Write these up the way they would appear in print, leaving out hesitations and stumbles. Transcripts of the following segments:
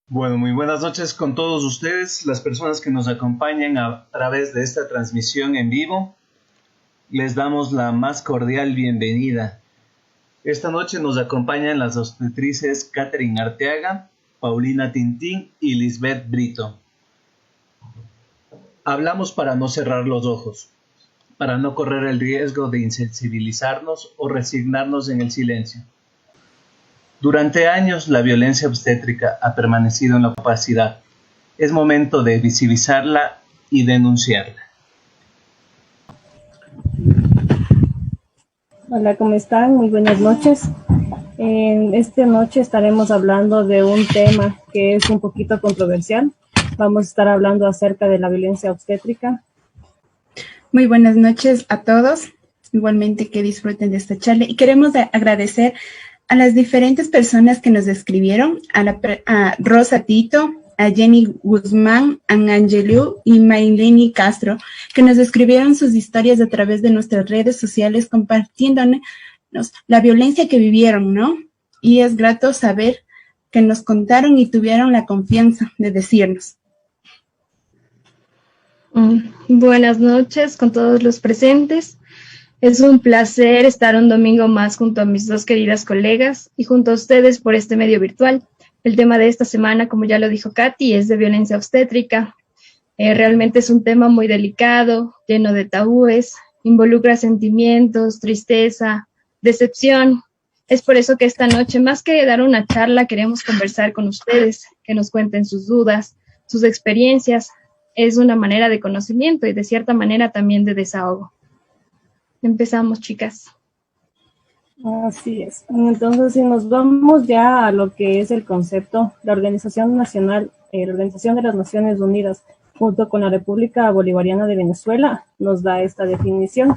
Bueno, muy buenas noches con todos ustedes, las personas que nos acompañan a través de esta transmisión en vivo. Les damos la más cordial bienvenida. Esta noche nos acompañan las obstetrices Catherine Arteaga, Paulina Tintín y Lisbeth Brito. Hablamos para no cerrar los ojos, para no correr el riesgo de insensibilizarnos o resignarnos en el silencio. Durante años la violencia obstétrica ha permanecido en la opacidad. Es momento de visibilizarla y denunciarla. Hola, ¿cómo están? Muy buenas noches. En esta noche estaremos hablando de un tema que es un poquito controversial. Vamos a estar hablando acerca de la violencia obstétrica. Muy buenas noches a todos. Igualmente que disfruten de esta charla. Y queremos agradecer a las diferentes personas que nos escribieron, a Rosa Tito, a Jenny Guzmán, a Angeliu y Mayleni Castro, que nos escribieron sus historias a través de nuestras redes sociales, compartiéndonos la violencia que vivieron, ¿no? Y es grato saber que nos contaron y tuvieron la confianza de decirnos. Buenas noches con todos los presentes. Es un placer estar un domingo más junto a mis dos queridas colegas y junto a ustedes por este medio virtual. El tema de esta semana, como ya lo dijo Katy, es de violencia obstétrica. Realmente es un tema muy delicado, lleno de tabúes, involucra sentimientos, tristeza, decepción. Es por eso que esta noche, más que dar una charla, queremos conversar con ustedes, que nos cuenten sus dudas, sus experiencias. Es una manera de conocimiento y de cierta manera también de desahogo. Empezamos, chicas. Así es. Entonces, si nos vamos ya a lo que es el concepto, la Organización Nacional, la Organización de las Naciones Unidas, junto con la República Bolivariana de Venezuela, nos da esta definición,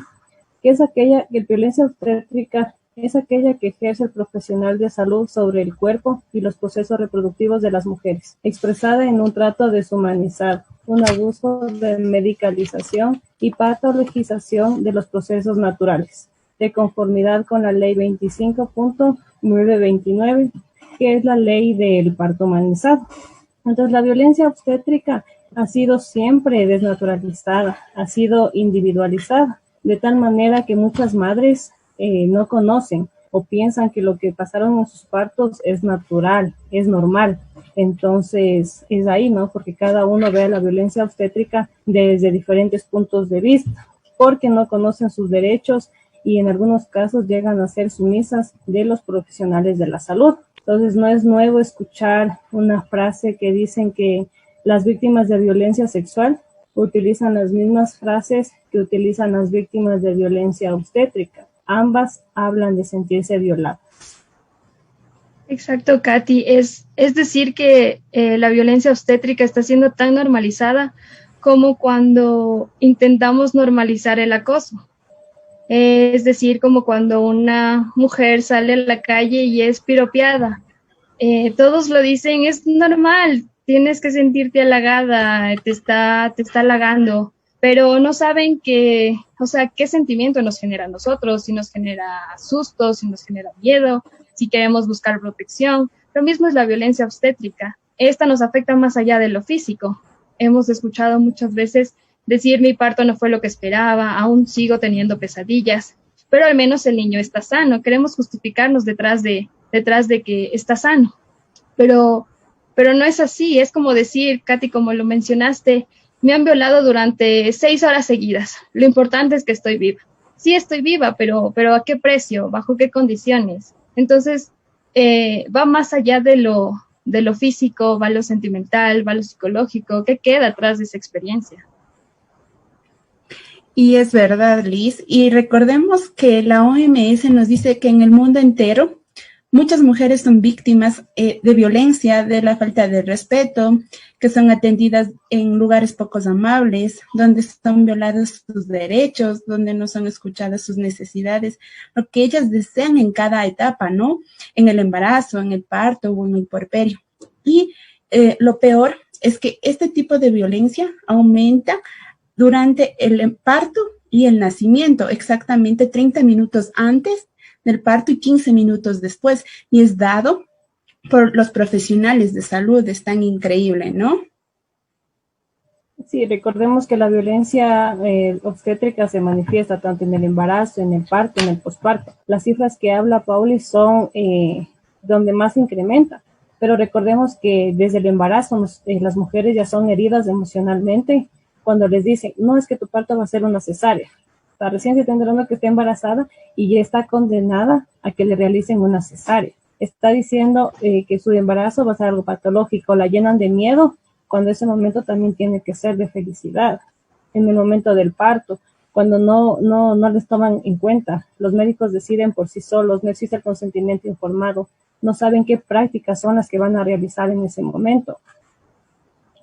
que es aquella que violencia obstétrica es aquella que ejerce el profesional de salud sobre el cuerpo y los procesos reproductivos de las mujeres, expresada en un trato deshumanizado, un abuso de medicalización y patologización de los procesos naturales, de conformidad con la ley 25.929, que es la ley del parto humanizado. Entonces, la violencia obstétrica ha sido siempre desnaturalizada, ha sido individualizada, de tal manera que muchas madres no conocen o piensan que lo que pasaron en sus partos es natural, es normal. Entonces, es ahí, ¿no? Porque cada uno ve la violencia obstétrica desde diferentes puntos de vista, porque no conocen sus derechos y en algunos casos llegan a ser sumisas de los profesionales de la salud. Entonces, no es nuevo escuchar una frase que dicen que las víctimas de violencia sexual utilizan las mismas frases que utilizan las víctimas de violencia obstétrica. Ambas hablan de sentirse violadas. Exacto, Katy. Es decir que la violencia obstétrica está siendo tan normalizada como cuando intentamos normalizar el acoso. Es decir, como cuando una mujer sale a la calle y es piropeada. Todos lo dicen, es normal, tienes que sentirte halagada, te está halagando, pero no saben que, o sea, qué sentimiento nos genera a nosotros, si nos genera susto, si nos genera miedo, si queremos buscar protección. Lo mismo es la violencia obstétrica. Esta nos afecta más allá de lo físico. Hemos escuchado muchas veces decir mi parto no fue lo que esperaba, aún sigo teniendo pesadillas, pero al menos el niño está sano. Queremos justificarnos detrás de que está sano, pero no es así. Es como decir, Katy, como lo mencionaste, me han violado durante 6 horas seguidas. Lo importante es que estoy viva. Sí estoy viva, pero ¿a qué precio? ¿Bajo qué condiciones? Entonces, va más allá de lo físico, va lo sentimental, va lo psicológico. ¿Qué queda atrás de esa experiencia? Y es verdad, Liz. Y recordemos que la OMS nos dice que en el mundo entero muchas mujeres son víctimas de violencia, de la falta de respeto, que son atendidas en lugares poco amables, donde son violados sus derechos, donde no son escuchadas sus necesidades, lo que ellas desean en cada etapa, ¿no? En el embarazo, en el parto o en el puerperio. Y lo peor es que este tipo de violencia aumenta durante el parto y el nacimiento, exactamente 30 minutos antes del parto y 15 minutos después, y es dado por los profesionales de salud. Es tan increíble, ¿no? Sí, recordemos que la violencia obstétrica se manifiesta tanto en el embarazo, en el parto, en el posparto. Las cifras que habla Pauli son donde más incrementa, pero recordemos que desde el embarazo las mujeres ya son heridas emocionalmente cuando les dicen, no, es que tu parto va a ser una cesárea. O sea, recién se está enterando que está embarazada y ya está condenada a que le realicen una cesárea. Está diciendo que su embarazo va a ser algo patológico, la llenan de miedo, cuando ese momento también tiene que ser de felicidad. En el momento del parto, cuando no les toman en cuenta, los médicos deciden por sí solos, no existe el consentimiento informado, no saben qué prácticas son las que van a realizar en ese momento.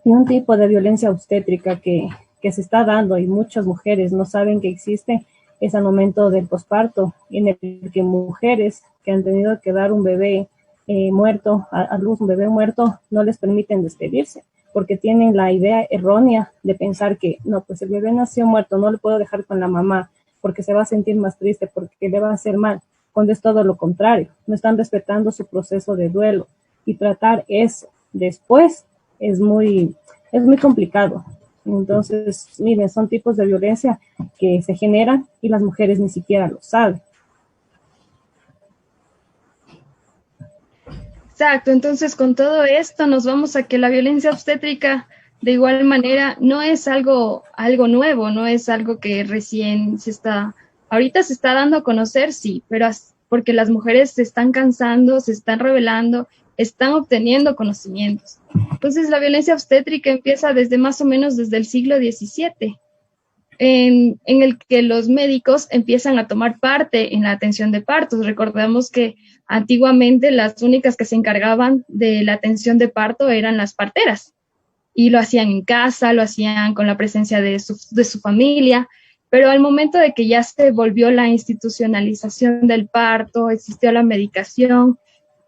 Y un tipo de violencia obstétrica que se está dando y muchas mujeres no saben que existe es al momento del posparto, en el que mujeres que han tenido que dar un bebé muerto, a luz un bebé muerto, no les permiten despedirse, porque tienen la idea errónea de pensar que, no, pues el bebé nació muerto, no lo puedo dejar con la mamá, porque se va a sentir más triste, porque le va a hacer mal, cuando es todo lo contrario, no están respetando su proceso de duelo, y tratar eso después es muy complicado. Entonces, miren, son tipos de violencia que se generan y las mujeres ni siquiera lo saben. Exacto, entonces con todo esto nos vamos a que la violencia obstétrica de igual manera no es algo nuevo, no es algo que recién ahorita se está dando a conocer, sí, pero porque las mujeres se están cansando, se están revelando, están obteniendo conocimientos. Entonces la violencia obstétrica empieza desde más o menos desde el siglo XVII, en el que los médicos empiezan a tomar parte en la atención de partos. Recordemos que antiguamente las únicas que se encargaban de la atención de parto eran las parteras, y lo hacían en casa, lo hacían con la presencia de su familia, pero al momento de que ya se volvió la institucionalización del parto, existió la medicación,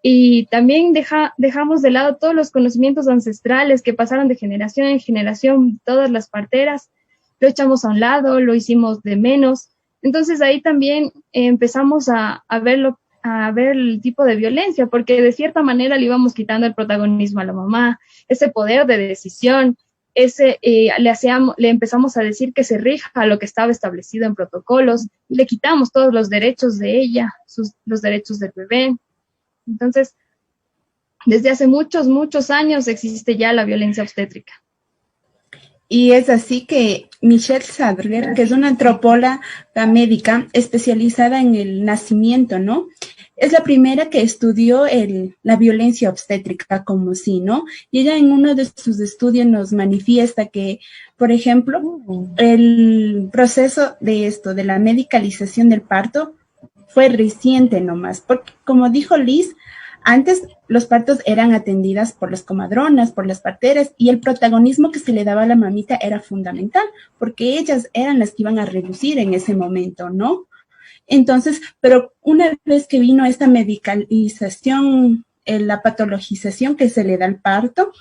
y también dejamos de lado todos los conocimientos ancestrales que pasaron de generación en generación, todas las parteras, lo echamos a un lado, lo hicimos de menos. Entonces ahí también empezamos a ver el tipo de violencia, porque de cierta manera le íbamos quitando el protagonismo a la mamá, ese poder de decisión, le empezamos a decir que se rija a lo que estaba establecido en protocolos, y le quitamos todos los derechos de ella, los derechos del bebé. Entonces, desde hace muchos, muchos años existe ya la violencia obstétrica. Y es así que Michelle Sadler, que es una antropóloga médica especializada en el nacimiento, ¿no? Es la primera que estudió la violencia obstétrica como sí, ¿no? Y ella en uno de sus estudios nos manifiesta que, por ejemplo, el proceso de la medicalización del parto fue reciente nomás, porque como dijo Liz, antes los partos eran atendidas por las comadronas, por las parteras, y el protagonismo que se le daba a la mamita era fundamental, porque ellas eran las que iban a reducir en ese momento, ¿no? Entonces, pero una vez que vino esta medicalización, la patologización que se le da al parto,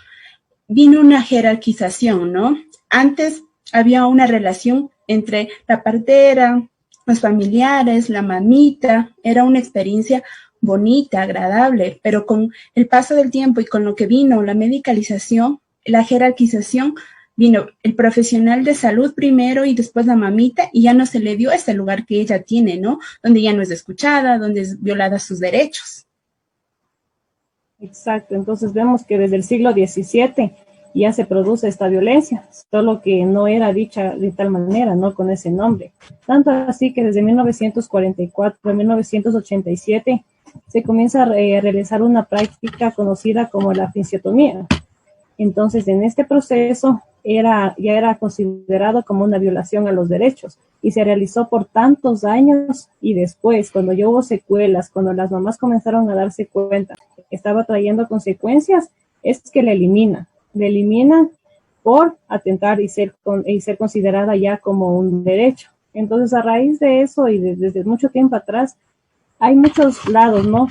vino una jerarquización, ¿no? Antes había una relación entre la partera, los familiares, la mamita, era una experiencia bonita, agradable, pero con el paso del tiempo y con lo que vino la medicalización, la jerarquización, vino el profesional de salud primero y después la mamita, y ya no se le dio ese lugar que ella tiene, ¿no? Donde ya no es escuchada, donde es violada sus derechos. Exacto, entonces vemos que desde el siglo XVII ya se produce esta violencia, solo que no era dicha de tal manera, no con ese nombre. Tanto así que desde 1944 a 1987 se comienza a realizar una práctica conocida como la episiotomía. Entonces, en este proceso ya era considerado como una violación a los derechos y se realizó por tantos años, y después, cuando ya hubo secuelas, cuando las mamás comenzaron a darse cuenta que estaba trayendo consecuencias, es que la eliminan por atentar y ser considerada ya como un derecho. Entonces, a raíz de eso y desde mucho tiempo atrás, hay muchos lados, ¿no?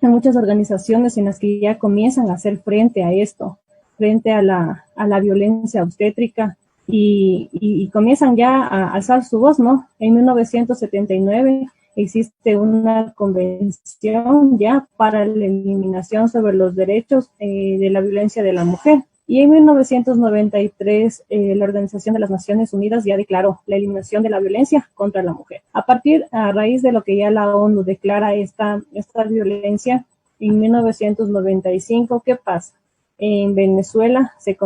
Hay muchas organizaciones en las que ya comienzan a hacer frente a esto, frente a la violencia obstétrica, y comienzan ya a alzar su voz, ¿no? En 1979 existe una convención ya para la eliminación sobre los derechos de la violencia de la mujer. Y en 1993, la Organización de las Naciones Unidas ya declaró la eliminación de la violencia contra la mujer. A raíz de lo que ya la ONU declara esta violencia, en 1995, ¿qué pasa? En Venezuela se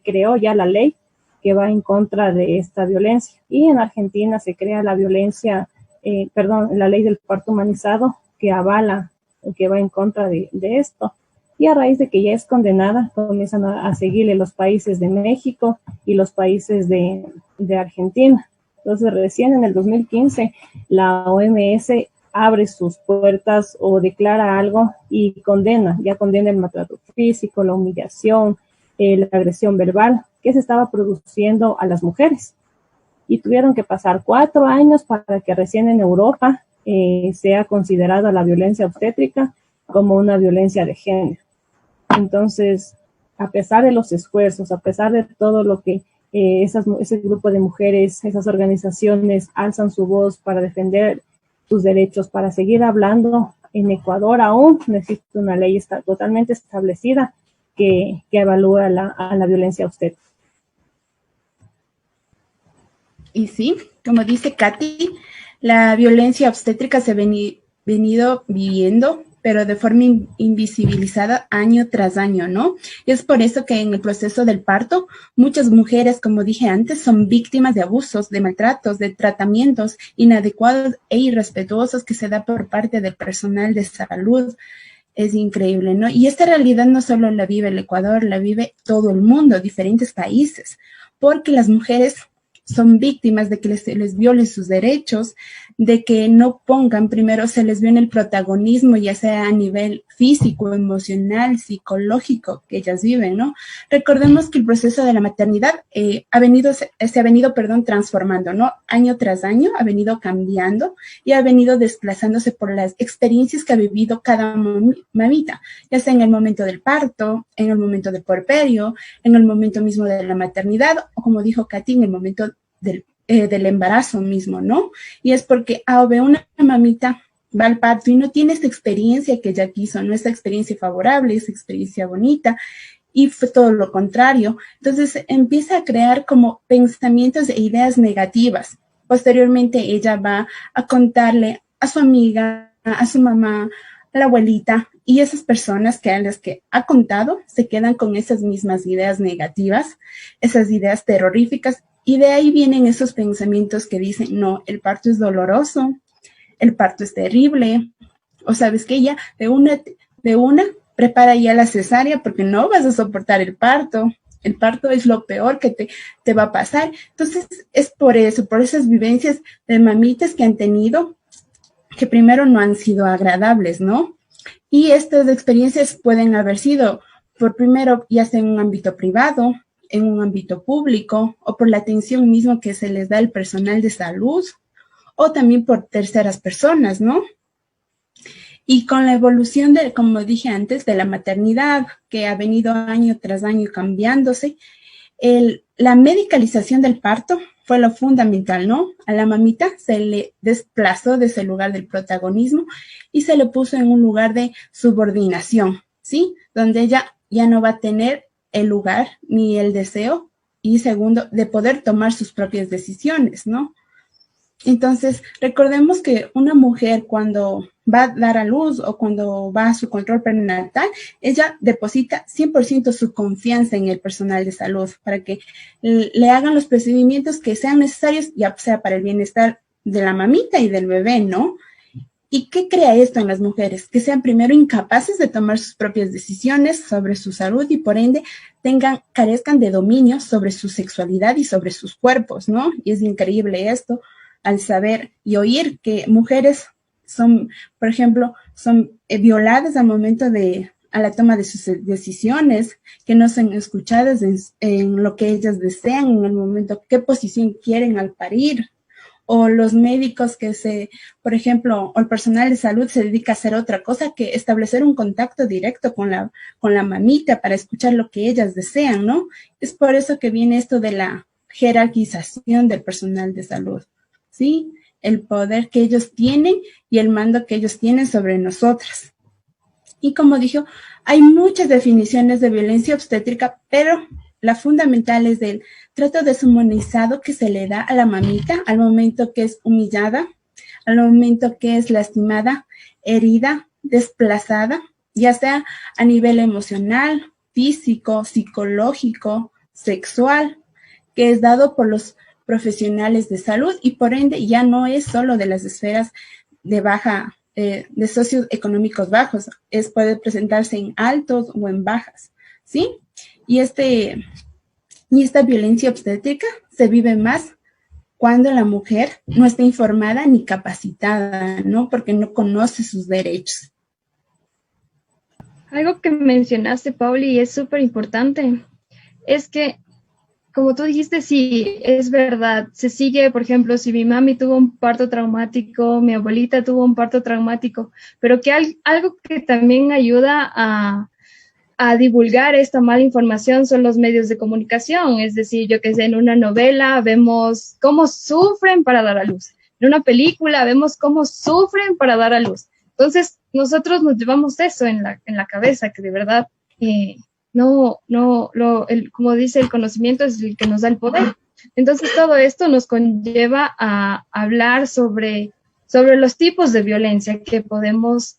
creó ya la ley que va en contra de esta violencia. Y en Argentina se crea la la ley del parto humanizado que avala, que va en contra de esto. Y a raíz de que ya es condenada, comienzan a seguirle los países de México y los países de Argentina. Entonces, recién en el 2015, la OMS abre sus puertas o declara algo y condena el maltrato físico, la humillación, la agresión verbal que se estaba produciendo a las mujeres. Y tuvieron que pasar 4 años para que recién en Europa sea considerada la violencia obstétrica como una violencia de género. Entonces, a pesar de los esfuerzos, a pesar de todo lo que ese grupo de mujeres, esas organizaciones alzan su voz para defender sus derechos, para seguir hablando, en Ecuador aún no existe una ley totalmente establecida que evalúa a la violencia obstétrica. Y sí, como dice Katy, la violencia obstétrica se ha venido viviendo, pero de forma invisibilizada año tras año, ¿no? Y es por eso que en el proceso del parto, muchas mujeres, como dije antes, son víctimas de abusos, de maltratos, de tratamientos inadecuados e irrespetuosos que se da por parte del personal de salud. Es increíble, ¿no? Y esta realidad no solo la vive el Ecuador, la vive todo el mundo, diferentes países, porque las mujeres son víctimas de que se les violen sus derechos, de que no pongan primero, se les viene el protagonismo, ya sea a nivel físico, emocional, psicológico que ellas viven, ¿no? Recordemos que el proceso de la maternidad se ha venido transformando, ¿no? Año tras año ha venido cambiando y ha venido desplazándose por las experiencias que ha vivido cada mamita, ya sea en el momento del parto, en el momento del puerperio, en el momento mismo de la maternidad, o como dijo Katy, en el momento del embarazo mismo, ¿no? Y es porque una mamita va al parto y no tiene esta experiencia que ella quiso, no esta experiencia favorable, esa experiencia bonita, y fue todo lo contrario. Entonces empieza a crear como pensamientos e ideas negativas. Posteriormente ella va a contarle a su amiga, a su mamá, a la abuelita, y esas personas a las que ha contado se quedan con esas mismas ideas negativas, esas ideas terroríficas. Y de ahí vienen esos pensamientos que dicen, no, el parto es doloroso, el parto es terrible, o sabes que ya de una prepara ya la cesárea porque no vas a soportar el parto es lo peor que te va a pasar. Entonces es por eso, por esas vivencias de mamitas que han tenido, que primero no han sido agradables, ¿no? Y estas experiencias pueden haber sido por primero, ya sea en un ámbito privado, en un ámbito público, o por la atención mismo que se les da al personal de salud, o también por terceras personas, ¿no? Y con la evolución como dije antes, de la maternidad, que ha venido año tras año cambiándose, la medicalización del parto fue lo fundamental, ¿no? A la mamita se le desplazó de ese lugar del protagonismo y se le puso en un lugar de subordinación, ¿sí? Donde ella ya no va a tener el lugar ni el deseo, y segundo, de poder tomar sus propias decisiones, ¿no? Entonces, recordemos que una mujer cuando va a dar a luz o cuando va a su control prenatal, ella deposita 100% su confianza en el personal de salud para que le hagan los procedimientos que sean necesarios, ya sea para el bienestar de la mamita y del bebé, ¿no? ¿Y qué crea esto en las mujeres? Que sean primero incapaces de tomar sus propias decisiones sobre su salud y por ende carezcan de dominio sobre su sexualidad y sobre sus cuerpos, ¿no? Y es increíble esto al saber y oír que mujeres son, por ejemplo, son violadas al momento a la toma de sus decisiones, que no son escuchadas en lo que ellas desean, en el momento, qué posición quieren al parir, o los médicos por ejemplo, o el personal de salud se dedica a hacer otra cosa que establecer un contacto directo con la mamita para escuchar lo que ellas desean, ¿no? Es por eso que viene esto de la jerarquización del personal de salud, ¿sí? El poder que ellos tienen y el mando que ellos tienen sobre nosotras. Y como dijo, hay muchas definiciones de violencia obstétrica, pero la fundamental es del trato deshumanizado que se le da a la mamita al momento que es humillada, al momento que es lastimada, herida, desplazada, ya sea a nivel emocional, físico, psicológico, sexual, que es dado por los profesionales de salud y por ende ya no es solo de las esferas de baja, de socioeconómicos bajos, puede presentarse en altos o en bajas, ¿sí? Y esta violencia obstétrica se vive más cuando la mujer no está informada ni capacitada, ¿no? Porque no conoce sus derechos. Algo que mencionaste, Pauli, y es súper importante, es que, como tú dijiste, sí, es verdad. Se sigue, por ejemplo, si mi mami tuvo un parto traumático, mi abuelita tuvo un parto traumático, pero que algo que también ayuda a divulgar esta mala información son los medios de comunicación. Es decir, yo que sé, en una novela vemos cómo sufren para dar a luz. En una película vemos cómo sufren para dar a luz. Entonces, nosotros nos llevamos eso en la cabeza, que de verdad, como dice, el conocimiento es el que nos da el poder. Entonces, todo esto nos conlleva a hablar sobre los tipos de violencia que podemos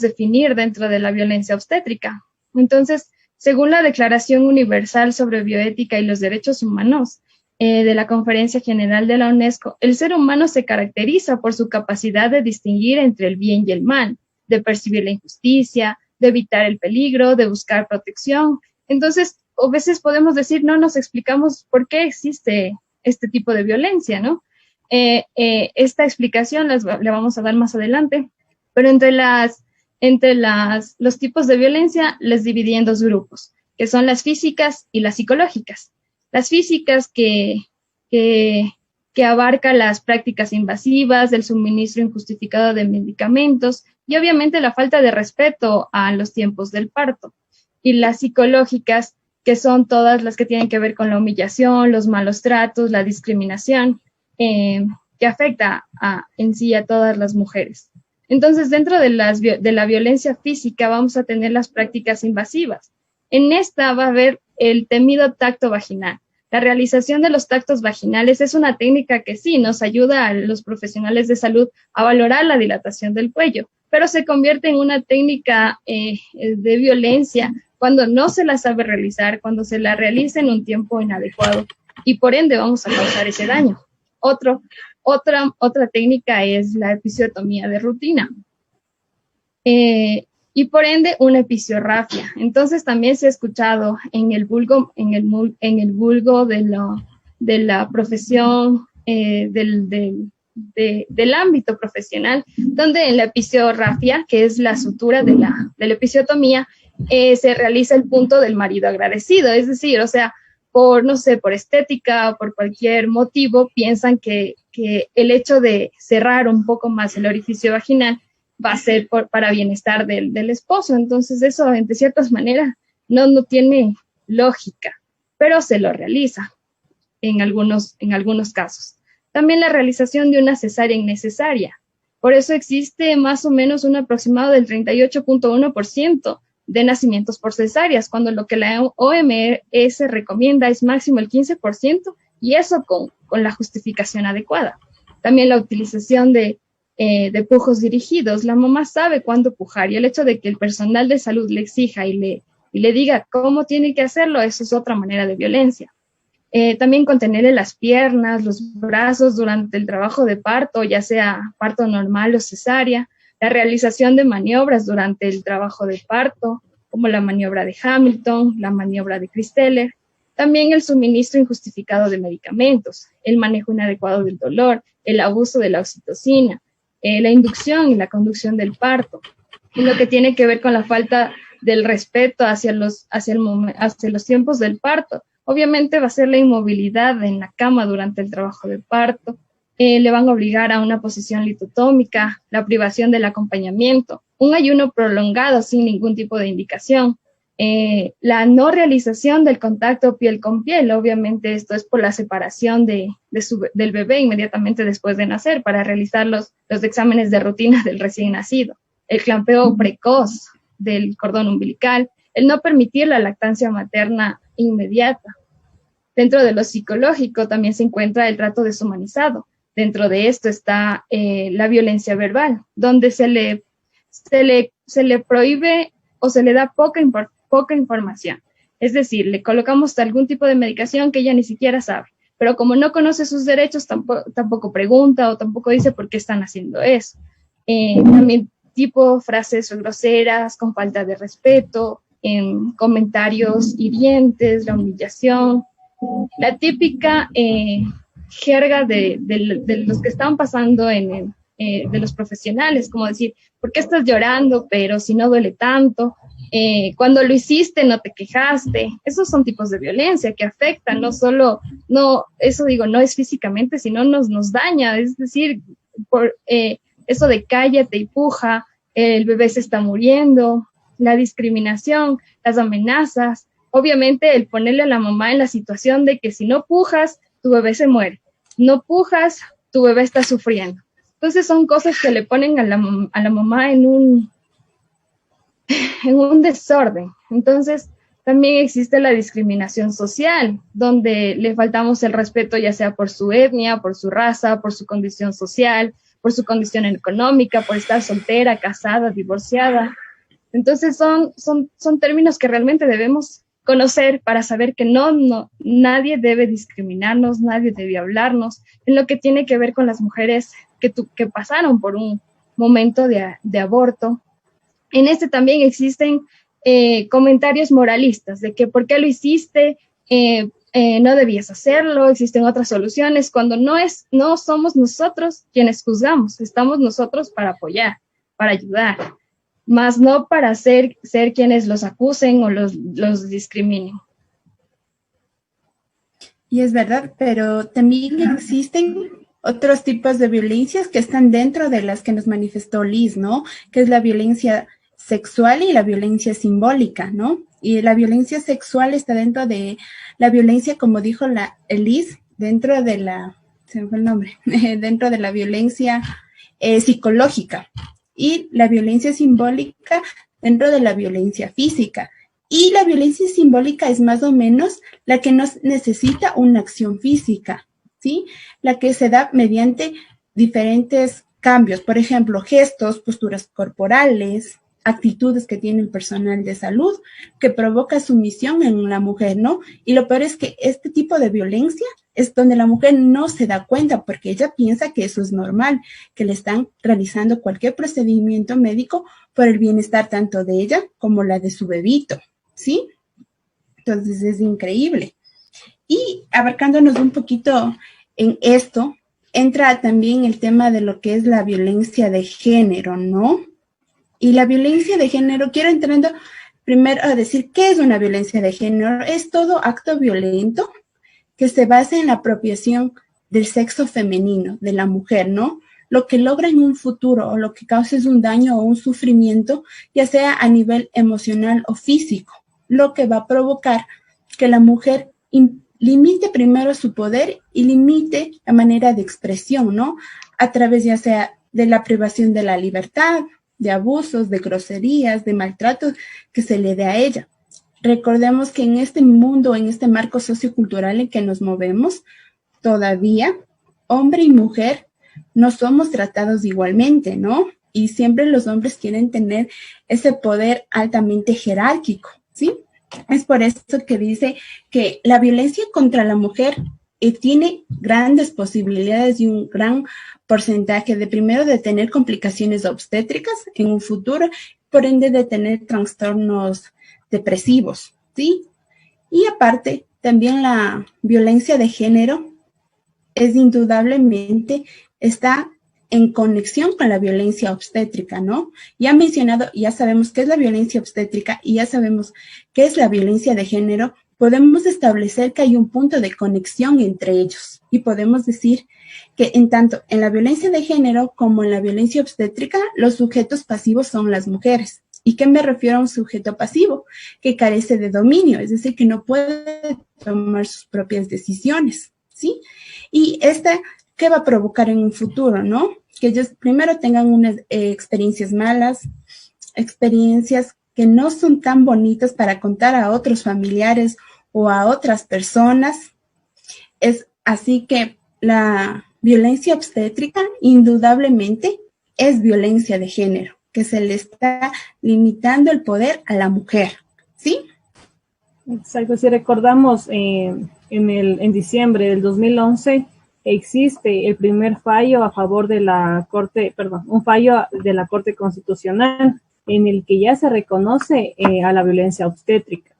definir dentro de la violencia obstétrica. Entonces, según la Declaración Universal sobre Bioética y los Derechos Humanos de la Conferencia General de la UNESCO, el ser humano se caracteriza por su capacidad de distinguir entre el bien y el mal, de percibir la injusticia, de evitar el peligro, de buscar protección. Entonces, a veces podemos decir, no nos explicamos por qué existe este tipo de violencia, ¿no? Esta explicación la vamos a dar más adelante, pero entre los tipos de violencia les dividí en dos grupos, que son las físicas y las psicológicas. Las físicas que abarca las prácticas invasivas, el suministro injustificado de medicamentos y obviamente la falta de respeto a los tiempos del parto. Y las psicológicas, que son todas las que tienen que ver con la humillación, los malos tratos, la discriminación, que afecta en sí a todas las mujeres. Entonces, dentro de la violencia física vamos a tener las prácticas invasivas. En esta va a haber el temido tacto vaginal. La realización de los tactos vaginales es una técnica que sí nos ayuda a los profesionales de salud a valorar la dilatación del cuello, pero se convierte en una técnica de violencia cuando no se la sabe realizar, cuando se la realiza en un tiempo inadecuado y por ende vamos a causar ese daño. Otra técnica es la episiotomía de rutina. Y por ende una episiorrafia. Entonces también se ha escuchado en el vulgo de la profesión, del ámbito profesional, donde en la episiorrafia, que es la sutura de la episiotomía, se realiza el punto del marido agradecido, es decir, o sea, por estética o por cualquier motivo, piensan que el hecho de cerrar un poco más el orificio vaginal va a ser para bienestar del esposo. Entonces eso, de ciertas maneras, no tiene lógica, pero se lo realiza en algunos casos. También la realización de una cesárea innecesaria. Por eso existe más o menos un aproximado del 38.1% de nacimientos por cesáreas, cuando lo que la OMS recomienda es máximo el 15%, y eso con la justificación adecuada. También la utilización de pujos dirigidos. La mamá sabe cuándo pujar, y el hecho de que el personal de salud le exija y le diga cómo tiene que hacerlo, eso es otra manera de violencia. También contenerle las piernas, los brazos durante el trabajo de parto, ya sea parto normal o cesárea. La realización de maniobras durante el trabajo de parto, como la maniobra de Hamilton, la maniobra de Christeller. También el suministro injustificado de medicamentos, el manejo inadecuado del dolor, el abuso de la oxitocina, la inducción y la conducción del parto, y lo que tiene que ver con la falta del respeto hacia los tiempos del parto. Obviamente va a ser la inmovilidad en la cama durante el trabajo de parto, le van a obligar a una posición litotómica, la privación del acompañamiento, un ayuno prolongado sin ningún tipo de indicación, la no realización del contacto piel con piel. Obviamente esto es por la separación del bebé inmediatamente después de nacer para realizar los exámenes de rutina del recién nacido, el clampeo precoz del cordón umbilical, el no permitir la lactancia materna inmediata. Dentro de lo psicológico también se encuentra el trato deshumanizado. Dentro de esto está la violencia verbal, donde se le prohíbe o se le da poca información. Es decir, le colocamos algún tipo de medicación que ella ni siquiera sabe, pero como no conoce sus derechos, tampoco pregunta o tampoco dice por qué están haciendo eso. También tipo frases groseras, con falta de respeto, comentarios hirientes, la humillación, la típica jerga de los que están pasando de los profesionales, como decir, ¿por qué estás llorando? Pero si no duele tanto, cuando lo hiciste no te quejaste. Esos son tipos de violencia que afectan, no es físicamente, sino nos daña, es decir, por eso de cállate y puja, el bebé se está muriendo, la discriminación, las amenazas, obviamente el ponerle a la mamá en la situación de que si no pujas, tu bebé se muere, no pujas, tu bebé está sufriendo. Entonces son cosas que le ponen a la mamá en un desorden. Entonces también existe la discriminación social, donde le faltamos el respeto ya sea por su etnia, por su raza, por su condición social, por su condición económica, por estar soltera, casada, divorciada. Entonces son términos que realmente debemos conocer para saber que nadie debe discriminarnos, nadie debe hablarnos en lo que tiene que ver con las mujeres que pasaron por un momento de aborto. En este también existen comentarios moralistas de que por qué lo hiciste, no debías hacerlo, existen otras soluciones, cuando no somos nosotros quienes juzgamos, estamos nosotros para apoyar, para ayudar, más no para ser quienes los acusen o los discriminen. Y es verdad, pero también existen otros tipos de violencias que están dentro de las que nos manifestó Liz, ¿no? Que es la violencia sexual y la violencia simbólica, ¿no? Y la violencia sexual está dentro de la violencia, como dijo Liz, dentro de la violencia psicológica, y la violencia simbólica dentro de la violencia física. Y la violencia simbólica es más o menos la que no necesita una acción física, ¿sí? La que se da mediante diferentes cambios, por ejemplo, gestos, posturas corporales, actitudes que tiene el personal de salud, que provoca sumisión en la mujer, ¿no? Y lo peor es que este tipo de violencia es donde la mujer no se da cuenta porque ella piensa que eso es normal, que le están realizando cualquier procedimiento médico por el bienestar tanto de ella como la de su bebito, ¿sí? Entonces es increíble. Y abarcándonos un poquito en esto, entra también el tema de lo que es la violencia de género, ¿no? Y la violencia de género, quiero entrando primero a decir qué es una violencia de género. Es todo acto violento que se basa en la apropiación del sexo femenino, de la mujer, ¿no? Lo que logra en un futuro o lo que causa es un daño o un sufrimiento, ya sea a nivel emocional o físico, lo que va a provocar que la mujer limite primero su poder y limite la manera de expresión, ¿no? A través ya sea de la privación de la libertad, de abusos, de groserías, de maltratos que se le dé a ella. Recordemos que en este mundo, en este marco sociocultural en que nos movemos, todavía hombre y mujer no somos tratados igualmente, ¿no? Y siempre los hombres quieren tener ese poder altamente jerárquico, ¿sí? Es por eso que dice que la violencia contra la mujer tiene grandes posibilidades y un gran porcentaje de tener complicaciones obstétricas en un futuro, por ende de tener trastornos depresivos, ¿sí? Y aparte, también la violencia de género es indudablemente, está en conexión con la violencia obstétrica, ¿no? Ya sabemos qué es la violencia obstétrica y ya sabemos qué es la violencia de género, podemos establecer que hay un punto de conexión entre ellos y podemos decir que en tanto en la violencia de género como en la violencia obstétrica, los sujetos pasivos son las mujeres. ¿Y qué me refiero a un sujeto pasivo? Que carece de dominio, es decir, que no puede tomar sus propias decisiones, ¿sí? Y ¿qué va a provocar en un futuro, no? Que ellos primero tengan unas experiencias malas, experiencias que no son tan bonitas para contar a otros familiares o a otras personas. Es así que la violencia obstétrica indudablemente es violencia de género, que se le está limitando el poder a la mujer, ¿sí? Exacto, si recordamos en diciembre del 2011 existe el primer fallo a favor de la Corte, un fallo de la Corte Constitucional en el que ya se reconoce a la violencia obstétrica.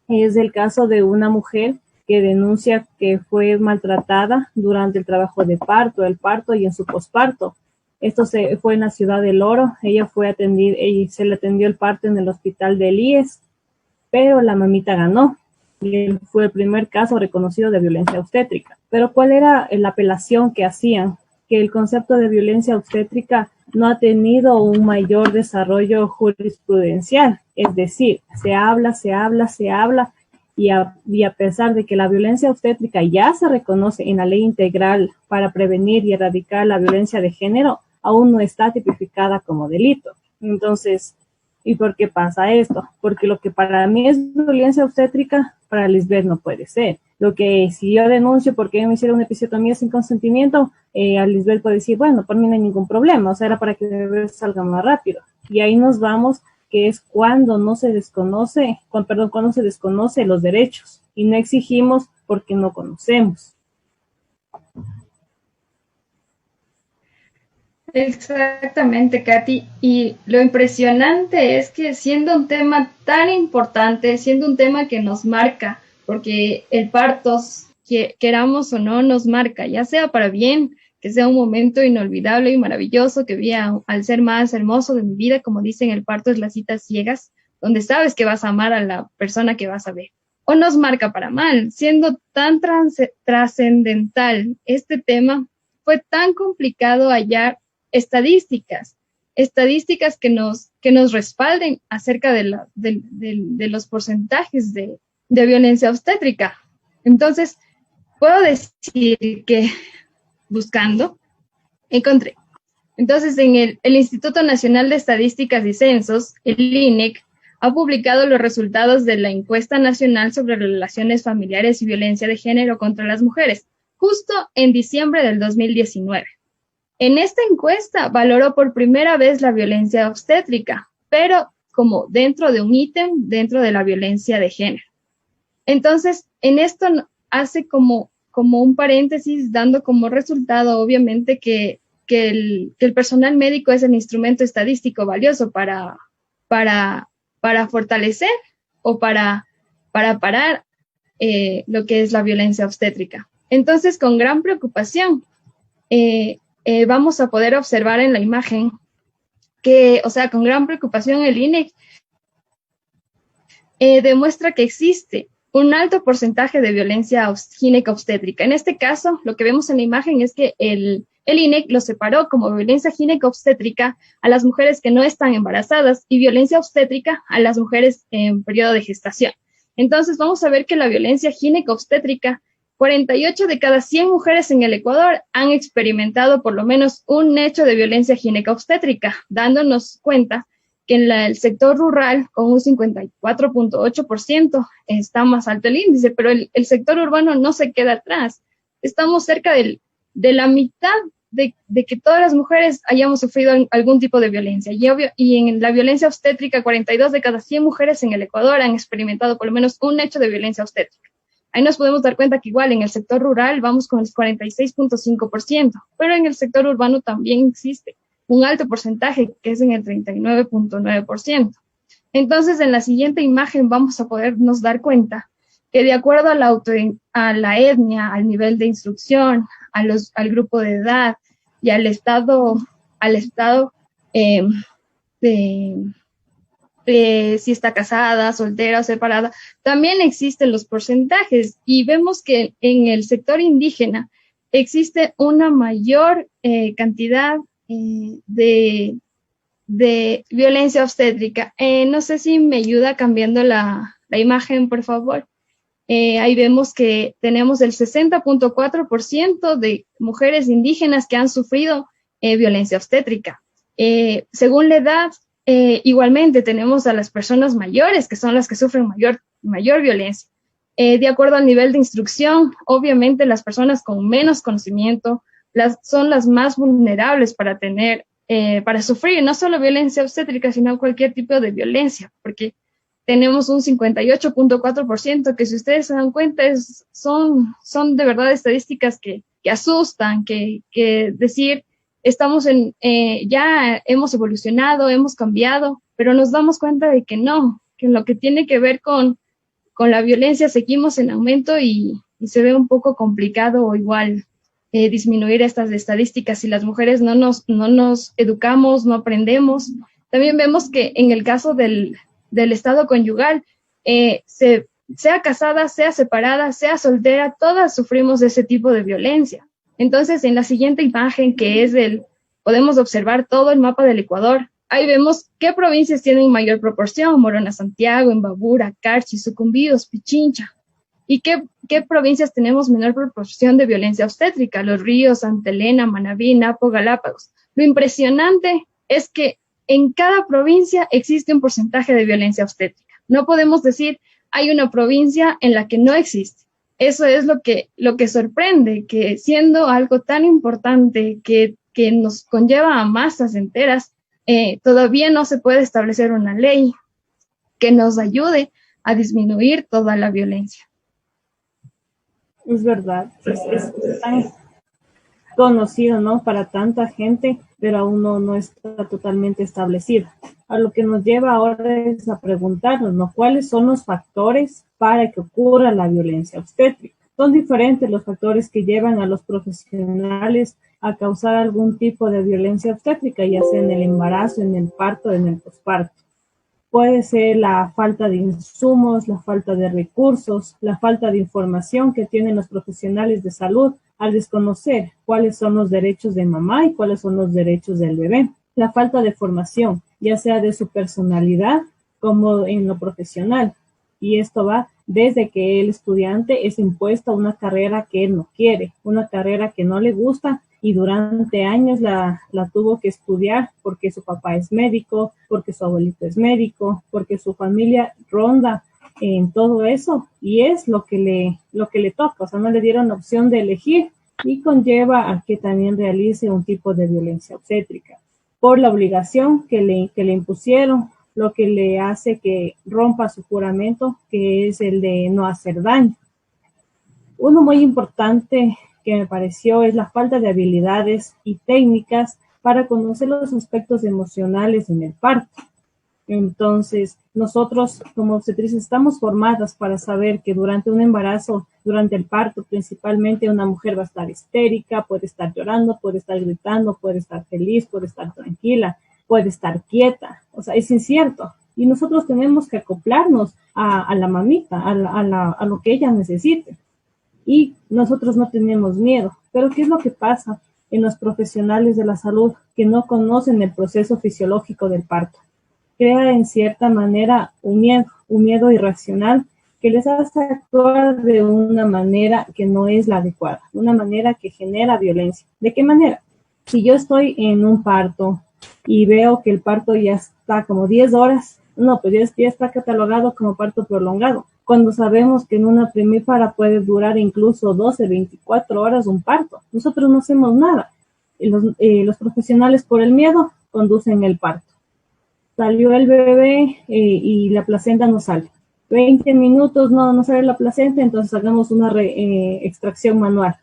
Es el caso de una mujer que denuncia que fue maltratada durante el trabajo de parto, el parto y en su posparto. Esto fue en la ciudad del Oro. Ella fue atendida y se le atendió el parto en el hospital de IES, pero la mamita ganó. Y fue el primer caso reconocido de violencia obstétrica. Pero ¿cuál era la apelación que hacían? Que el concepto de violencia obstétrica no ha tenido un mayor desarrollo jurisprudencial. Es decir, se habla, y a pesar de que la violencia obstétrica ya se reconoce en la ley integral para prevenir y erradicar la violencia de género, aún no está tipificada como delito. Entonces, ¿y por qué pasa esto? Porque lo que para mí es violencia obstétrica, para Lisbeth no puede ser. Lo que si yo denuncio porque me hicieron una episiotomía sin consentimiento, a Lisbeth puede decir, bueno, por mí no hay ningún problema, o sea, era para que el bebé salga más rápido. Y ahí nos vamos, que es cuando se desconoce los derechos y no exigimos porque no conocemos. Exactamente, Katy. Y lo impresionante es que siendo un tema tan importante, siendo un tema que nos marca, porque el parto, queramos o no, nos marca, ya sea para bien, que sea un momento inolvidable y maravilloso, que vea al ser más hermoso de mi vida, como dicen, el parto es las citas ciegas, donde sabes que vas a amar a la persona que vas a ver. O nos marca para mal, siendo tan trascendental este tema, fue tan complicado hallar estadísticas que nos respalden acerca de los porcentajes de violencia obstétrica. Entonces, puedo decir que buscando, encontré. Entonces, en el Instituto Nacional de Estadísticas y Censos, el INEC, ha publicado los resultados de la Encuesta Nacional sobre Relaciones Familiares y Violencia de Género contra las Mujeres, justo en diciembre del 2019. En esta encuesta valoró por primera vez la violencia obstétrica, pero como dentro de un ítem dentro de la violencia de género. Entonces, en esto hace como un paréntesis, dando como resultado, obviamente, que el personal médico es el instrumento estadístico valioso para fortalecer o para parar lo que es la violencia obstétrica. Entonces, con gran preocupación, vamos a poder observar en la imagen que, o sea, con gran preocupación el INEC demuestra que existe un alto porcentaje de violencia gineco-obstétrica. En este caso, lo que vemos en la imagen es que el INEC lo separó como violencia gineco-obstétrica a las mujeres que no están embarazadas y violencia obstétrica a las mujeres en periodo de gestación. Entonces, vamos a ver que la violencia gineco-obstétrica, 48 de cada 100 mujeres en el Ecuador han experimentado por lo menos un hecho de violencia gineco-obstétrica, dándonos cuenta que en el sector rural, con un 54.8%, está más alto el índice, pero el sector urbano no se queda atrás. Estamos cerca de la mitad de que todas las mujeres hayamos sufrido algún tipo de violencia. Y en la violencia obstétrica, 42 de cada 100 mujeres en el Ecuador han experimentado por lo menos un hecho de violencia obstétrica. Ahí nos podemos dar cuenta que igual en el sector rural vamos con el 46.5%, pero en el sector urbano también existe un alto porcentaje que es en el 39.9%. Entonces, en la siguiente imagen vamos a podernos dar cuenta que de acuerdo a la etnia, al nivel de instrucción, al grupo de edad y al estado si está casada, soltera o separada, también existen los porcentajes y vemos que en el sector indígena existe una mayor cantidad de violencia obstétrica. No sé si me ayuda cambiando la imagen, por favor. Ahí vemos que tenemos el 60.4% de mujeres indígenas que han sufrido violencia obstétrica. Según la edad, igualmente tenemos a las personas mayores, que son las que sufren mayor violencia. De acuerdo al nivel de instrucción, obviamente las personas con menos conocimiento son las más vulnerables para sufrir no solo violencia obstétrica, sino cualquier tipo de violencia, porque tenemos un 58.4% que, si ustedes se dan cuenta, son de verdad estadísticas que asustan, que decir, estamos ya hemos evolucionado, hemos cambiado, pero nos damos cuenta de que no, que en lo que tiene que ver con la violencia seguimos en aumento y se ve un poco complicado o igual disminuir estas estadísticas si las mujeres no nos educamos, no aprendemos. También vemos que en el caso del estado conyugal, sea casada, sea separada, sea soltera, todas sufrimos de ese tipo de violencia. Entonces, en la siguiente imagen, que es podemos observar todo el mapa del Ecuador. Ahí vemos qué provincias tienen mayor proporción: Morona, Santiago, Imbabura, Carchi, Sucumbíos, Pichincha. ¿Y qué provincias tenemos menor proporción de violencia obstétrica? Los Ríos, Santa Elena, Manabí, Napo, Galápagos. Lo impresionante es que en cada provincia existe un porcentaje de violencia obstétrica. No podemos decir hay una provincia en la que no existe. Eso es lo que sorprende, que siendo algo tan importante que nos conlleva a masas enteras, todavía no se puede establecer una ley que nos ayude a disminuir toda la violencia. Es verdad, es tan conocido, ¿no?, para tanta gente, pero aún no está totalmente establecido. A lo que nos lleva ahora es a preguntarnos, ¿no?, ¿cuáles son los factores para que ocurra la violencia obstétrica? Son diferentes los factores que llevan a los profesionales a causar algún tipo de violencia obstétrica, ya sea en el embarazo, en el parto, en el posparto. Puede ser la falta de insumos, la falta de recursos, la falta de información que tienen los profesionales de salud al desconocer cuáles son los derechos de mamá y cuáles son los derechos del bebé. La falta de formación, ya sea de su personalidad como en lo profesional. Y esto va desde que el estudiante es impuesto a una carrera que él no quiere, una carrera que no le gusta, y durante años la tuvo que estudiar porque su papá es médico, porque su abuelito es médico, porque su familia ronda en todo eso, y es lo que le toca. O sea, no le dieron la opción de elegir, y conlleva a que también realice un tipo de violencia obstétrica por la obligación que le impusieron, lo que le hace que rompa su juramento, que es el de no hacer daño. Uno muy importante que me pareció es la falta de habilidades y técnicas para conocer los aspectos emocionales en el parto. Entonces, nosotros como obstetrices estamos formadas para saber que durante un embarazo, durante el parto principalmente, una mujer va a estar histérica, puede estar llorando, puede estar gritando, puede estar feliz, puede estar tranquila, puede estar quieta. O sea, es incierto. Y nosotros tenemos que acoplarnos a la mamita, a lo que ella necesite. Y nosotros no tenemos miedo. Pero ¿qué es lo que pasa en los profesionales de la salud que no conocen el proceso fisiológico del parto? Crea en cierta manera un miedo irracional que les hace actuar de una manera que no es la adecuada, una manera que genera violencia. ¿De qué manera? Si yo estoy en un parto y veo que el parto ya está como 10 horas, no, pues ya está catalogado como parto prolongado, cuando sabemos que en una primípara puede durar incluso 12, 24 horas un parto. Nosotros no hacemos nada. Los profesionales, por el miedo, conducen el parto. Salió el bebé y la placenta no sale. 20 minutos no sale la placenta, entonces hagamos una extracción manual.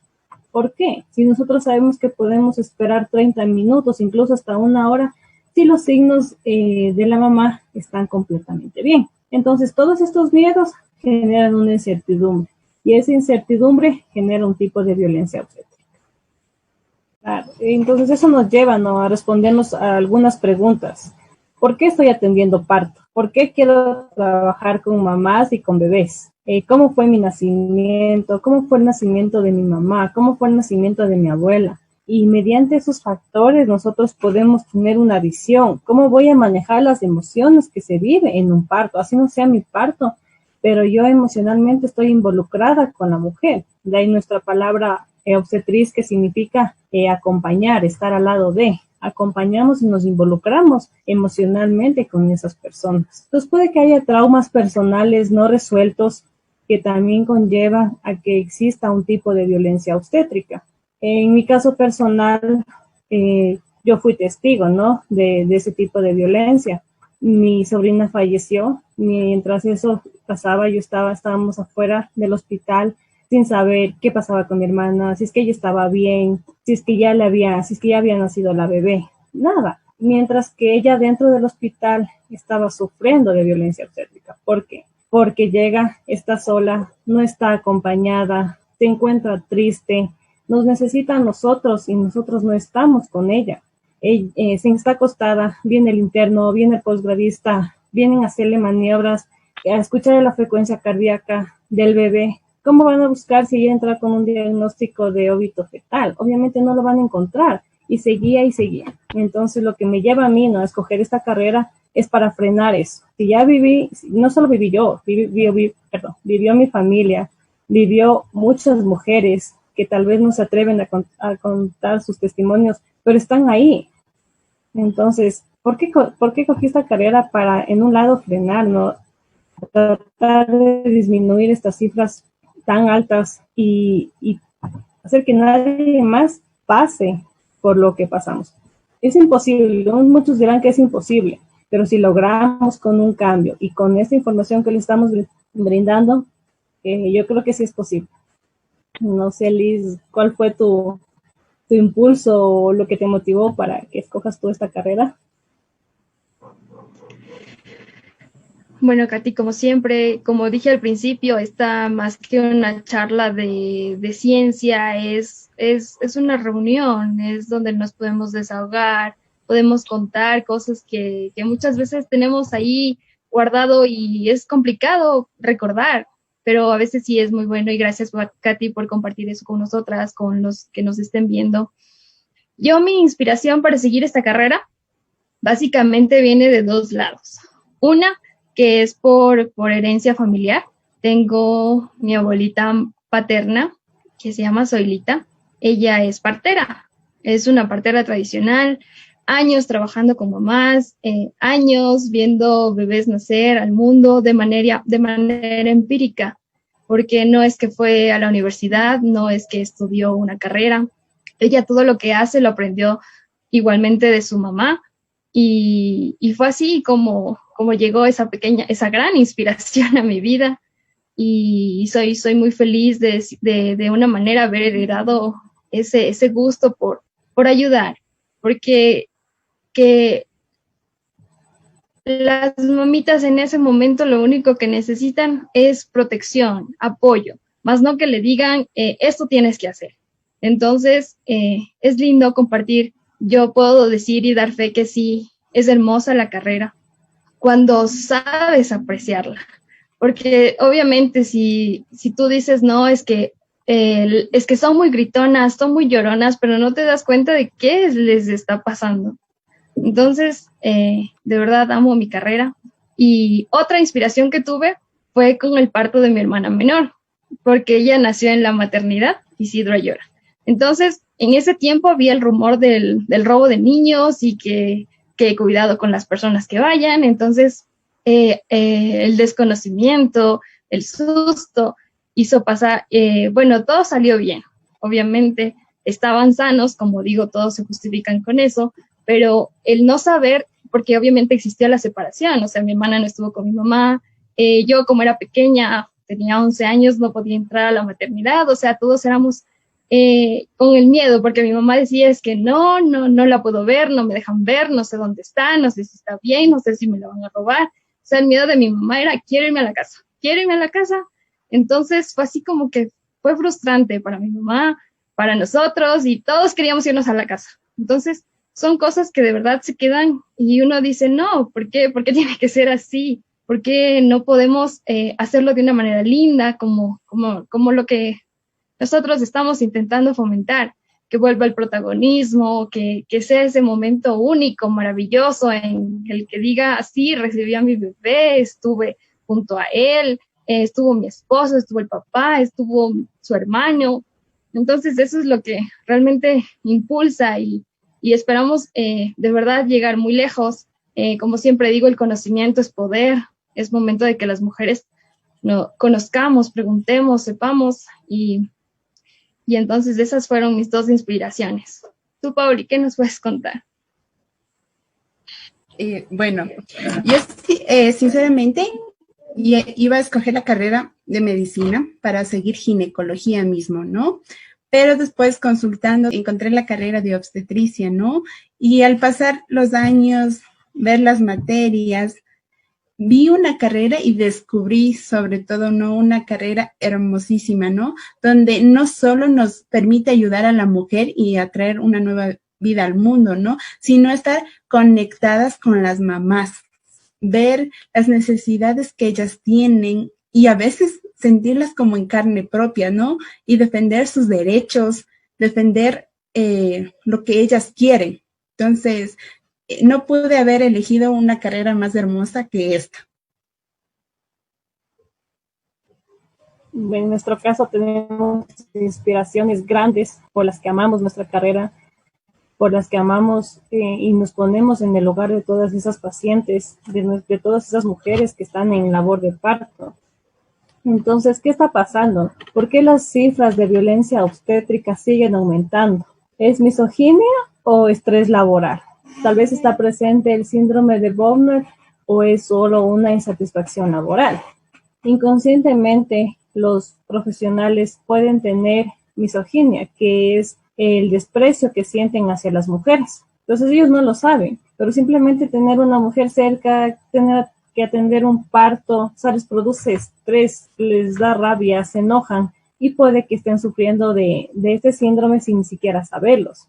¿Por qué? Si nosotros sabemos que podemos esperar 30 minutos, incluso hasta una hora, si los signos de la mamá están completamente bien. Entonces, todos estos miedos generan una incertidumbre, y esa incertidumbre genera un tipo de violencia obstétrica. Entonces, eso nos lleva, ¿no?, a respondernos a algunas preguntas. ¿Por qué estoy atendiendo parto? ¿Por qué quiero trabajar con mamás y con bebés? ¿Cómo fue mi nacimiento? ¿Cómo fue el nacimiento de mi mamá? ¿Cómo fue el nacimiento de mi abuela? Y mediante esos factores nosotros podemos tener una visión. ¿Cómo voy a manejar las emociones que se viven en un parto? Así no sea mi parto, pero yo emocionalmente estoy involucrada con la mujer. De ahí nuestra palabra obstetriz, que significa acompañar, estar al lado de. Acompañamos y nos involucramos emocionalmente con esas personas. Entonces puede que haya traumas personales no resueltos que también conllevan a que exista un tipo de violencia obstétrica. En mi caso personal, yo fui testigo, ¿no? De ese tipo de violencia. Mi sobrina falleció. Mientras eso pasaba, estábamos afuera del hospital sin saber qué pasaba con mi hermana, si es que ella estaba bien, si es que ya había nacido la bebé, nada. Mientras que ella dentro del hospital estaba sufriendo de violencia obstétrica. ¿Por qué? Porque llega, está sola, no está acompañada, se encuentra triste, nos necesita a nosotros y nosotros no estamos con ella. Se está acostada, viene el interno, viene el posgradista, vienen a hacerle maniobras, a escuchar la frecuencia cardíaca del bebé. ¿Cómo van a buscar si ella entra con un diagnóstico de óbito fetal? Obviamente no lo van a encontrar. Y seguía y seguía. Entonces lo que me lleva a mí, ¿no?, a escoger esta carrera es para frenar eso. Si ya viví, no solo viví yo, vivió mi familia, vivió muchas mujeres que tal vez no se atreven a contar sus testimonios, pero están ahí. Entonces, ¿por qué cogí esta carrera? Para, en un lado, frenar, ¿no? Tratar de disminuir estas cifras tan altas y hacer que nadie más pase por lo que pasamos. Es imposible, muchos dirán que es imposible, pero si logramos con un cambio y con esta información que le estamos brindando, yo creo que sí es posible. No sé, Liz, ¿cuál fue tu impulso o lo que te motivó para que escojas tú esta carrera? Bueno, Katy, como siempre, como dije al principio, esta más que una charla de ciencia, es una reunión, es donde nos podemos desahogar, podemos contar cosas que muchas veces tenemos ahí guardado y es complicado recordar, pero a veces sí es muy bueno y gracias, Katy, por compartir eso con nosotras, con los que nos estén viendo. Yo, mi inspiración para seguir esta carrera básicamente viene de dos lados. Una, que es por herencia familiar. Tengo mi abuelita paterna, que se llama Zoilita. Ella es partera, es una partera tradicional, años trabajando con mamás, años viendo bebés nacer al mundo de manera empírica, porque no es que fue a la universidad, no es que estudió una carrera. Ella todo lo que hace lo aprendió igualmente de su mamá, y fue así como llegó esa gran inspiración a mi vida, y soy muy feliz de una manera haber heredado ese gusto por ayudar, porque que las mamitas en ese momento lo único que necesitan es protección, apoyo, más no que le digan, esto tienes que hacer. Entonces, es lindo compartir. Yo puedo decir y dar fe que sí, es hermosa la carrera cuando sabes apreciarla. Porque obviamente si tú dices, no, es que son muy gritonas, son muy lloronas, pero no te das cuenta de qué les está pasando. Entonces, de verdad amo mi carrera. Y otra inspiración que tuve fue con el parto de mi hermana menor, porque ella nació en la maternidad Isidro Ayora. Entonces, en ese tiempo había el rumor del robo de niños y que cuidado con las personas que vayan. Entonces, el desconocimiento, el susto hizo pasar, bueno, todo salió bien. Obviamente estaban sanos, como digo, todos se justifican con eso, pero el no saber, porque obviamente existía la separación, o sea, mi hermana no estuvo con mi mamá, yo como era pequeña, tenía 11 años, no podía entrar a la maternidad, o sea, todos éramos con el miedo, porque mi mamá decía, es que no la puedo ver, no me dejan ver, no sé dónde está, no sé si está bien, no sé si me la van a robar. O sea, el miedo de mi mamá era, quiero irme a la casa. Entonces fue así como que fue frustrante para mi mamá, para nosotros, y todos queríamos irnos a la casa. Entonces, son cosas que de verdad se quedan y uno dice, no, ¿por qué? ¿Por qué tiene que ser así? ¿Por qué no podemos hacerlo de una manera linda como lo que nosotros estamos intentando fomentar? Que vuelva el protagonismo, que sea ese momento único, maravilloso, en el que diga, sí, recibí a mi bebé, estuve junto a él, estuvo mi esposo, estuvo el papá, estuvo su hermano. Entonces eso es lo que realmente impulsa y esperamos de verdad llegar muy lejos. Como siempre digo, el conocimiento es poder, es momento de que las mujeres no, conozcamos, preguntemos, sepamos y entonces esas fueron mis dos inspiraciones. Tú, Pauli, ¿qué nos puedes contar? Bueno, yo sinceramente iba a escoger la carrera de medicina para seguir ginecología mismo, ¿no? Pero después consultando encontré la carrera de obstetricia, ¿no? Y al pasar los años, ver las materias, vi una carrera y descubrí sobre todo, ¿no? Una carrera hermosísima, ¿no? Donde no solo nos permite ayudar a la mujer y atraer una nueva vida al mundo, ¿no? Sino estar conectadas con las mamás, ver las necesidades que ellas tienen y a veces sentirlas como en carne propia, ¿no? Y defender sus derechos, defender lo que ellas quieren. Entonces, no pude haber elegido una carrera más hermosa que esta. En nuestro caso tenemos inspiraciones grandes por las que amamos nuestra carrera, por las que amamos y nos ponemos en el lugar de todas esas pacientes, de todas esas mujeres que están en labor de parto. Entonces, ¿qué está pasando? ¿Por qué las cifras de violencia obstétrica siguen aumentando? ¿Es misoginia o estrés laboral? Tal vez está presente el síndrome de Bowner o es solo una insatisfacción laboral. Inconscientemente, los profesionales pueden tener misoginia, que es el desprecio que sienten hacia las mujeres. Entonces ellos no lo saben, pero simplemente tener una mujer cerca, tener que atender un parto, o sea, les produce estrés, les da rabia, se enojan y puede que estén sufriendo de este síndrome sin ni siquiera saberlos.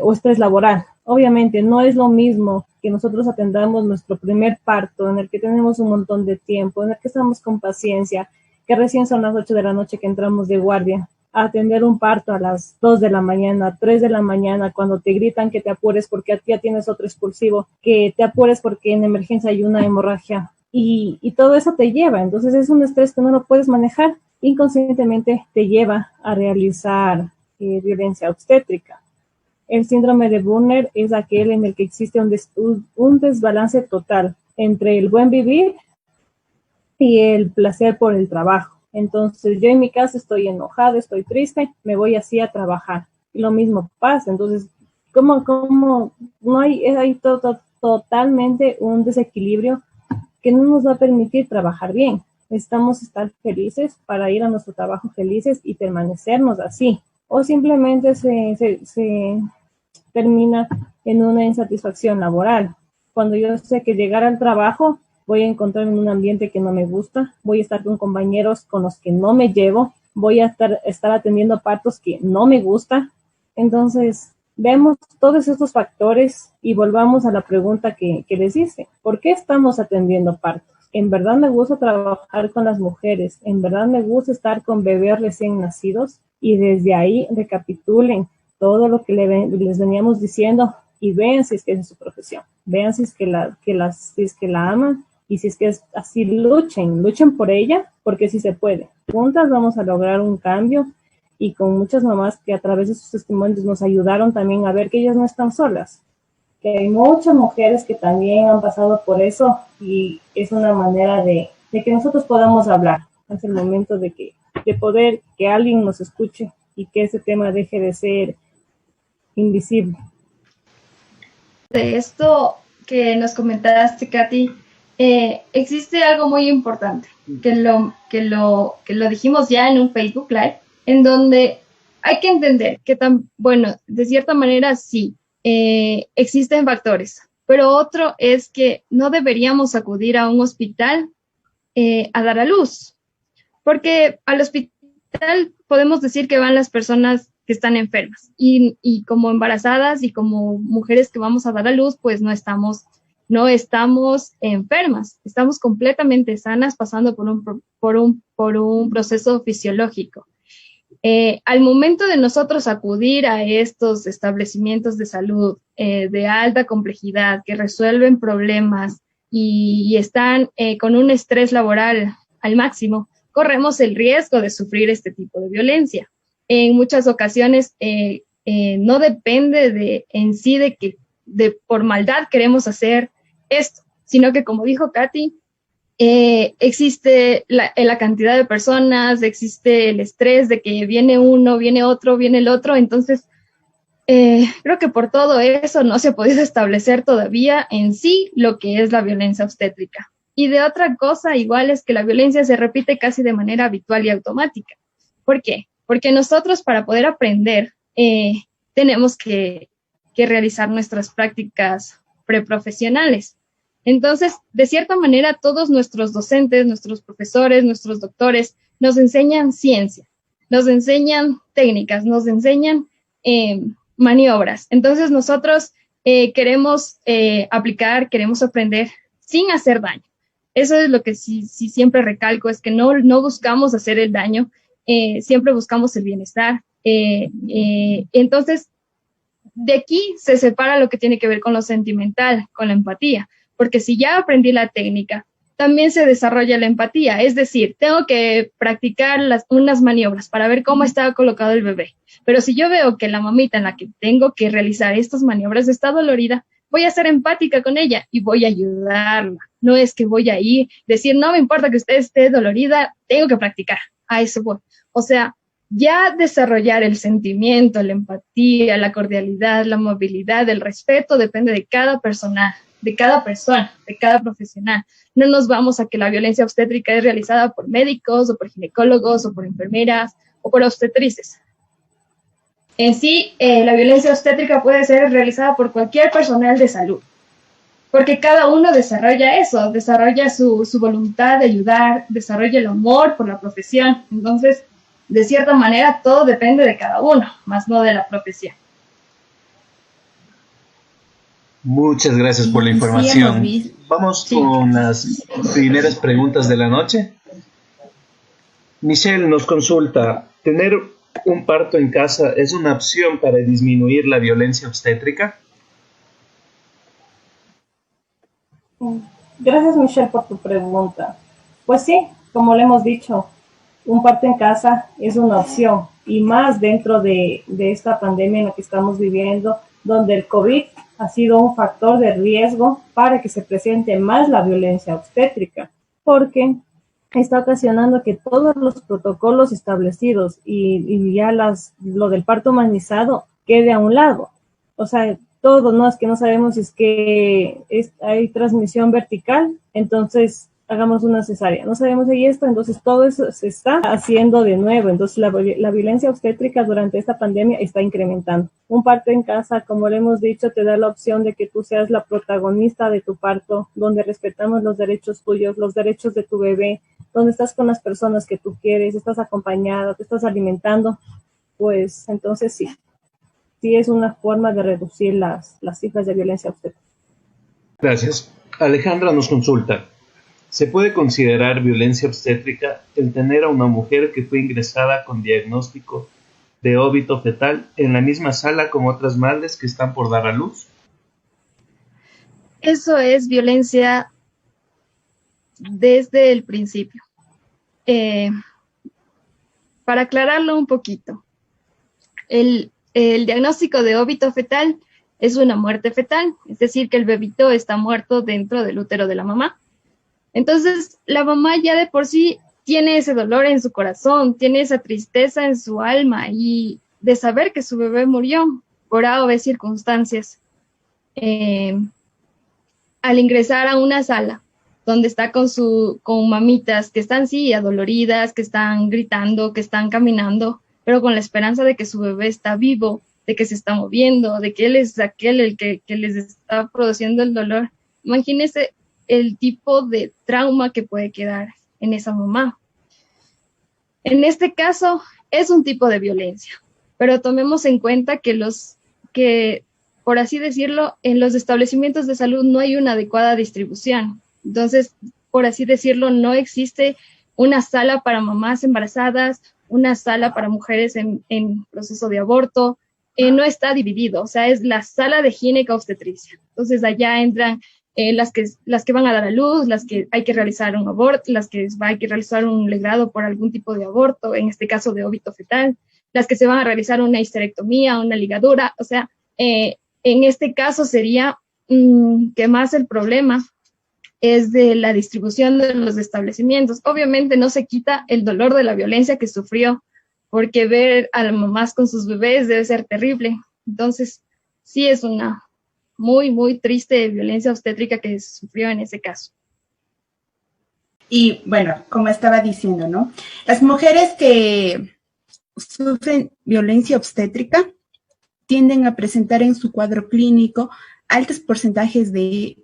O estrés laboral. Obviamente no es lo mismo que nosotros atendamos nuestro primer parto en el que tenemos un montón de tiempo, en el que estamos con paciencia, que recién son las 8 de la noche que entramos de guardia, a atender un parto a las 2 de la mañana, 3 de la mañana, cuando te gritan que te apures porque ya tienes otro expulsivo, que te apures porque en emergencia hay una hemorragia y todo eso te lleva. Entonces es un estrés que no lo puedes manejar. Inconscientemente te lleva a realizar violencia obstétrica. El síndrome de Bowner es aquel en el que existe un desbalance total entre el buen vivir y el placer por el trabajo. Entonces, yo en mi caso estoy enojada, estoy triste, me voy así a trabajar. Y lo mismo pasa. Entonces, ¿cómo no hay totalmente un desequilibrio que no nos va a permitir trabajar bien? Necesitamos estar felices para ir a nuestro trabajo felices y permanecernos así. O simplemente se termina en una insatisfacción laboral. Cuando yo sé que llegar al trabajo voy a encontrar en un ambiente que no me gusta, voy a estar con compañeros con los que no me llevo, voy a estar atendiendo partos que no me gusta. Entonces, vemos todos estos factores y volvamos a la pregunta que les hice. ¿Por qué estamos atendiendo partos? ¿En verdad me gusta trabajar con las mujeres? ¿En verdad me gusta estar con bebés recién nacidos? Y desde ahí recapitulen todo lo que les veníamos diciendo y vean si es que es su profesión. Vean si es que la aman y si es que es así, luchen por ella, porque sí se puede. Juntas vamos a lograr un cambio y con muchas mamás que a través de sus testimonios nos ayudaron también a ver que ellas no están solas, que hay muchas mujeres que también han pasado por eso y es una manera de que nosotros podamos hablar. Es el momento de poder que alguien nos escuche y que ese tema deje de ser invisible. De esto que nos comentaste, Katy, existe algo muy importante, que lo dijimos ya en un Facebook Live, en donde hay que entender que bueno, de cierta manera sí, existen factores, pero otro es que no deberíamos acudir a un hospital a dar a luz, porque al hospital podemos decir que van las personas que están enfermas. Y como embarazadas y como mujeres que vamos a dar a luz, pues no estamos enfermas, estamos completamente sanas pasando por un proceso fisiológico. Al momento de nosotros acudir a estos establecimientos de salud de alta complejidad que resuelven problemas y están con un estrés laboral al máximo, corremos el riesgo de sufrir este tipo de violencia. En muchas ocasiones no depende en sí de que por maldad queremos hacer esto, sino que, como dijo Katy, existe la cantidad de personas, existe el estrés de que viene uno, viene otro, viene el otro. Entonces creo que por todo eso no se ha podido establecer todavía en sí lo que es la violencia obstétrica. Y de otra cosa igual es que la violencia se repite casi de manera habitual y automática. ¿Por qué? Porque nosotros, para poder aprender, tenemos que realizar nuestras prácticas preprofesionales. Entonces, de cierta manera, todos nuestros docentes, nuestros profesores, nuestros doctores nos enseñan ciencia, nos enseñan técnicas, nos enseñan maniobras. Entonces, nosotros queremos aplicar, queremos aprender sin hacer daño. Eso es lo que sí siempre recalco, es que no buscamos hacer el daño, siempre buscamos el bienestar. Entonces, de aquí se separa lo que tiene que ver con lo sentimental, con la empatía, porque si ya aprendí la técnica, también se desarrolla la empatía, es decir, tengo que practicar unas maniobras para ver cómo está colocado el bebé, pero si yo veo que la mamita en la que tengo que realizar estas maniobras está dolorida, voy a ser empática con ella y voy a ayudarla. No es que voy a ir, decir, no me importa que usted esté dolorida, tengo que practicar, a eso voy. O sea, ya desarrollar el sentimiento, la empatía, la cordialidad, la amabilidad, el respeto, depende de cada persona, de cada profesional. No nos vamos a que la violencia obstétrica es realizada por médicos, o por ginecólogos, o por enfermeras, o por obstetrices. En sí, la violencia obstétrica puede ser realizada por cualquier personal de salud, porque cada uno desarrolla eso, desarrolla su voluntad de ayudar, desarrolla el amor por la profesión. Entonces, de cierta manera, todo depende de cada uno, más no de la profesión. Muchas gracias por la información. Vamos con las primeras preguntas de la noche. Michelle nos consulta, ¿tener un parto en casa es una opción para disminuir la violencia obstétrica? Gracias, Michelle, por tu pregunta. Pues sí, como le hemos dicho, un parto en casa es una opción, y más dentro de esta pandemia en la que estamos viviendo, donde el COVID ha sido un factor de riesgo para que se presente más la violencia obstétrica, porque está ocasionando que todos los protocolos establecidos y ya lo del parto humanizado quede a un lado. O sea, todo, no es que no sabemos si es que hay transmisión vertical, entonces hagamos una cesárea. No sabemos si esto, entonces todo eso se está haciendo de nuevo. Entonces la violencia obstétrica durante esta pandemia está incrementando. Un parto en casa, como le hemos dicho, te da la opción de que tú seas la protagonista de tu parto, donde respetamos los derechos tuyos, los derechos de tu bebé, donde estás con las personas que tú quieres, estás acompañada, te estás alimentando. Pues entonces sí es una forma de reducir las cifras de violencia obstétrica. Gracias. Alejandra nos consulta, ¿se puede considerar violencia obstétrica el tener a una mujer que fue ingresada con diagnóstico de óbito fetal en la misma sala con otras madres que están por dar a luz? Eso es violencia desde el principio. Para aclararlo un poquito, el diagnóstico de óbito fetal es una muerte fetal, es decir, que el bebito está muerto dentro del útero de la mamá. Entonces, la mamá ya de por sí tiene ese dolor en su corazón, tiene esa tristeza en su alma, y de saber que su bebé murió por A o B circunstancias, al ingresar a una sala donde está con mamitas que están sí adoloridas, que están gritando, que están caminando, pero con la esperanza de que su bebé está vivo, de que se está moviendo, de que él es aquel el que les está produciendo el dolor. Imagínense el tipo de trauma que puede quedar en esa mamá. En este caso, es un tipo de violencia. pero tomemos en cuenta que, por así decirlo, en los establecimientos de salud no hay una adecuada distribución. Entonces, por así decirlo, no existe una sala para mamás embarazadas, una sala para mujeres en proceso de aborto, no está dividido, o sea, es la sala de gineco-obstetricia. Entonces, allá entran las que van a dar a luz, las que hay que realizar un aborto, las que hay que realizar un legrado por algún tipo de aborto, en este caso de óbito fetal, las que se van a realizar una histerectomía, una ligadura, o sea, en este caso sería que más el problema es de la distribución de los establecimientos. Obviamente no se quita el dolor de la violencia que sufrió, porque ver a las mamás con sus bebés debe ser terrible. Entonces, sí es una muy, muy triste violencia obstétrica que sufrió en ese caso. Y bueno, como estaba diciendo, ¿no? Las mujeres que sufren violencia obstétrica tienden a presentar en su cuadro clínico altos porcentajes de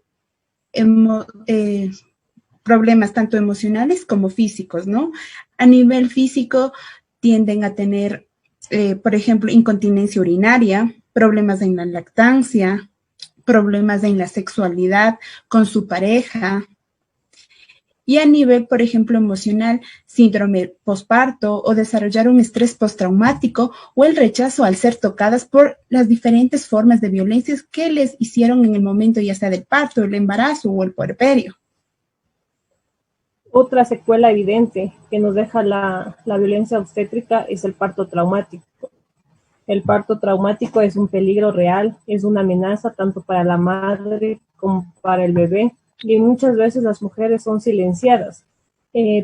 problemas tanto emocionales como físicos, ¿no? A nivel físico tienden a tener, por ejemplo, incontinencia urinaria, problemas en la lactancia, problemas en la sexualidad con su pareja. Y a nivel, por ejemplo, emocional, síndrome posparto o desarrollar un estrés postraumático o el rechazo al ser tocadas por las diferentes formas de violencias que les hicieron en el momento ya sea del parto, el embarazo o el puerperio. Otra secuela evidente que nos deja la violencia obstétrica es el parto traumático. El parto traumático es un peligro real, es una amenaza tanto para la madre como para el bebé. Y muchas veces las mujeres son silenciadas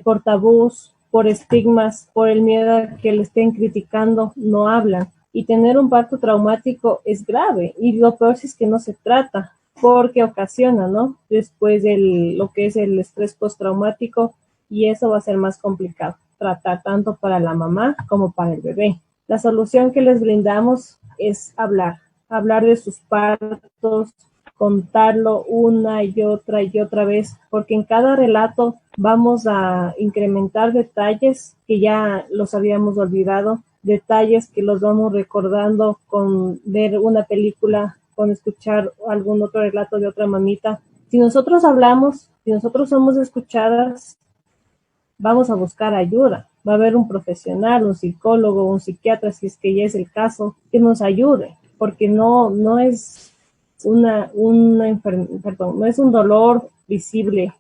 por tabús, por estigmas, por el miedo a que le estén criticando, no hablan. Y tener un parto traumático es grave, y lo peor es que no se trata, porque ocasiona, ¿no? Después lo que es el estrés postraumático, y eso va a ser más complicado tratar tanto para la mamá como para el bebé. La solución que les brindamos es hablar de sus partos, contarlo una y otra vez, porque en cada relato vamos a incrementar detalles que ya los habíamos olvidado, detalles que los vamos recordando con ver una película, con escuchar algún otro relato de otra mamita. Si nosotros hablamos, si nosotros somos escuchadas, vamos a buscar ayuda. Va a haber un profesional, un psicólogo, un psiquiatra, si es que ya es el caso, que nos ayude, porque no es no es un dolor visible,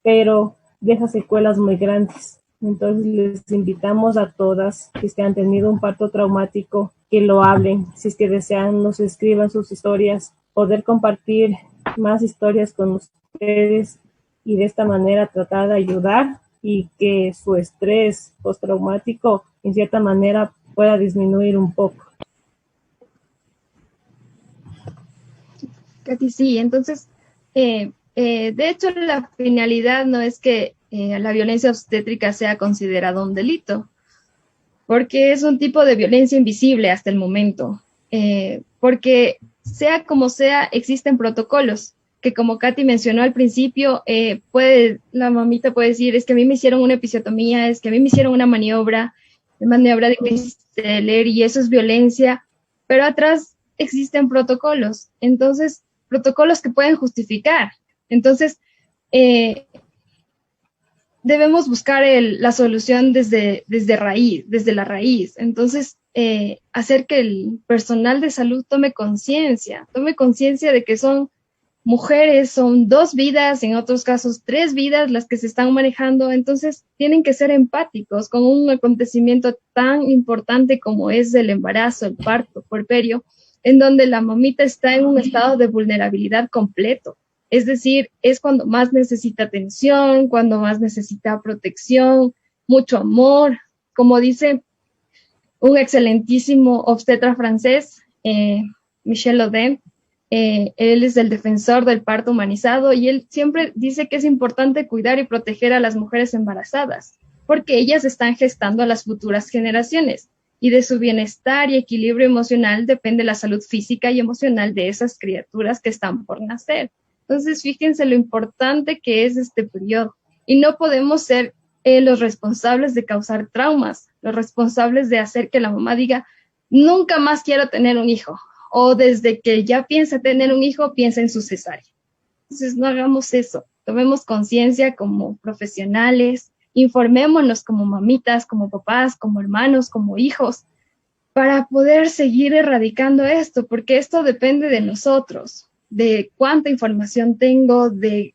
pero deja secuelas muy grandes. Entonces les invitamos a todas que han tenido un parto traumático, que lo hablen, si es que desean, nos escriban sus historias, poder compartir más historias con ustedes y de esta manera tratar de ayudar y que su estrés postraumático en cierta manera pueda disminuir un poco. Katy, sí, entonces, de hecho, la finalidad no es que la violencia obstétrica sea considerado un delito, porque es un tipo de violencia invisible hasta el momento, porque sea como sea, existen protocolos, que como Katy mencionó al principio, la mamita puede decir, es que a mí me hicieron una episiotomía, es que a mí me hicieron una maniobra de Christeler, y eso es violencia, pero atrás existen protocolos, entonces, protocolos que pueden justificar. Entonces, debemos buscar la solución desde la raíz. Entonces, hacer que el personal de salud tome conciencia de que son mujeres, son 2 vidas, en otros casos 3 vidas las que se están manejando. Entonces, tienen que ser empáticos con un acontecimiento tan importante como es el embarazo, el parto, puerperio, en donde la mamita está en un estado de vulnerabilidad completo. Es decir, es cuando más necesita atención, cuando más necesita protección, mucho amor. Como dice un excelentísimo obstetra francés, Michel Oden, él es el defensor del parto humanizado y él siempre dice que es importante cuidar y proteger a las mujeres embarazadas, porque ellas están gestando a las futuras generaciones. Y de su bienestar y equilibrio emocional depende la salud física y emocional de esas criaturas que están por nacer. Entonces, fíjense lo importante que es este periodo. Y no podemos ser los responsables de causar traumas, los responsables de hacer que la mamá diga, nunca más quiero tener un hijo, o desde que ya piensa tener un hijo, piensa en su cesárea. Entonces, no hagamos eso. Tomemos conciencia como profesionales, informémonos como mamitas, como papás, como hermanos, como hijos, para poder seguir erradicando esto, porque esto depende de nosotros, de cuánta información tengo, de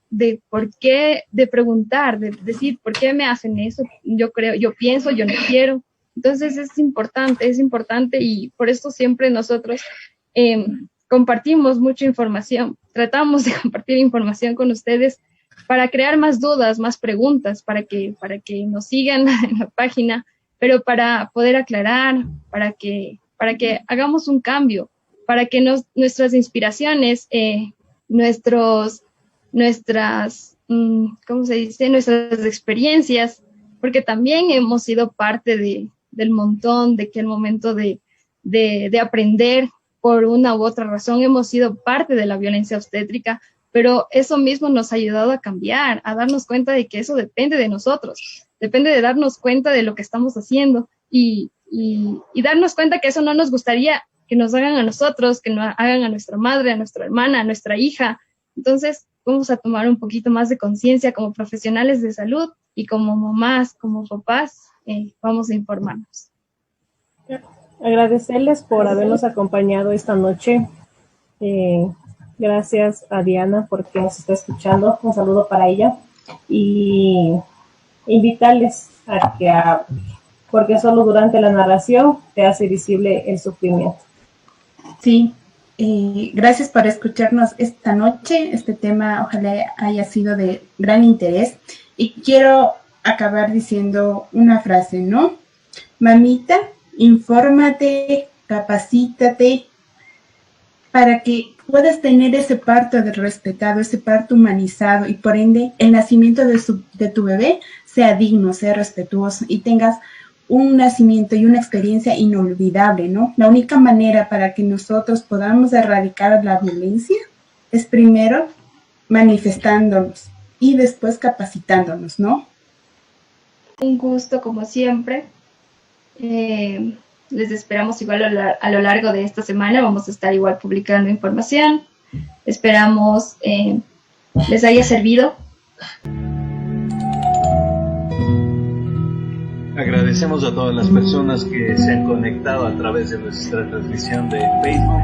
por qué, de preguntar, de decir, ¿por qué me hacen eso? Yo creo, yo pienso, yo no quiero. Entonces es importante y por eso siempre nosotros compartimos mucha información, tratamos de compartir información con ustedes para crear más dudas, más preguntas, para que nos sigan en la página, pero para poder aclarar, para que hagamos un cambio, para que nuestras inspiraciones, nuestras, ¿cómo se dice? Nuestras experiencias, porque también hemos sido parte del montón, de que el momento de aprender por una u otra razón, hemos sido parte de la violencia obstétrica, pero eso mismo nos ha ayudado a cambiar, a darnos cuenta de que eso depende de nosotros, depende de darnos cuenta de lo que estamos haciendo y darnos cuenta que eso no nos gustaría que nos hagan a nosotros, que nos hagan a nuestra madre, a nuestra hermana, a nuestra hija. Entonces, vamos a tomar un poquito más de conciencia como profesionales de salud y como mamás, como papás, vamos a informarnos. Agradecerles por habernos acompañado esta noche. Gracias a Diana porque nos está escuchando. Un saludo para ella. Y invitarles a que porque solo durante la narración te hace visible el sufrimiento. Sí, gracias por escucharnos esta noche. Este tema ojalá haya sido de gran interés. Y quiero acabar diciendo una frase, ¿no? Mamita, infórmate, capacítate, para que puedas tener ese parto respetado, ese parto humanizado y por ende el nacimiento de tu bebé sea digno, sea respetuoso y tengas un nacimiento y una experiencia inolvidable, ¿no? La única manera para que nosotros podamos erradicar la violencia es primero manifestándonos y después capacitándonos, ¿no? Un gusto como siempre. Les esperamos igual a lo largo de esta semana. Vamos a estar igual publicando información. Esperamos les haya servido. Agradecemos a todas las personas que se han conectado a través de nuestra transmisión de Facebook.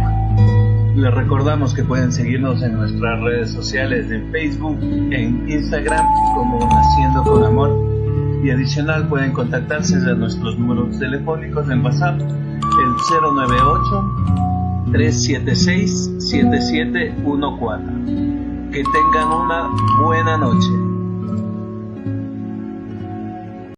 Les recordamos que pueden seguirnos en nuestras redes sociales, en Facebook, en Instagram como Naciendo con Amor. Y adicional pueden contactarse a nuestros números telefónicos en WhatsApp, el 098-376-7714. Que tengan una buena noche.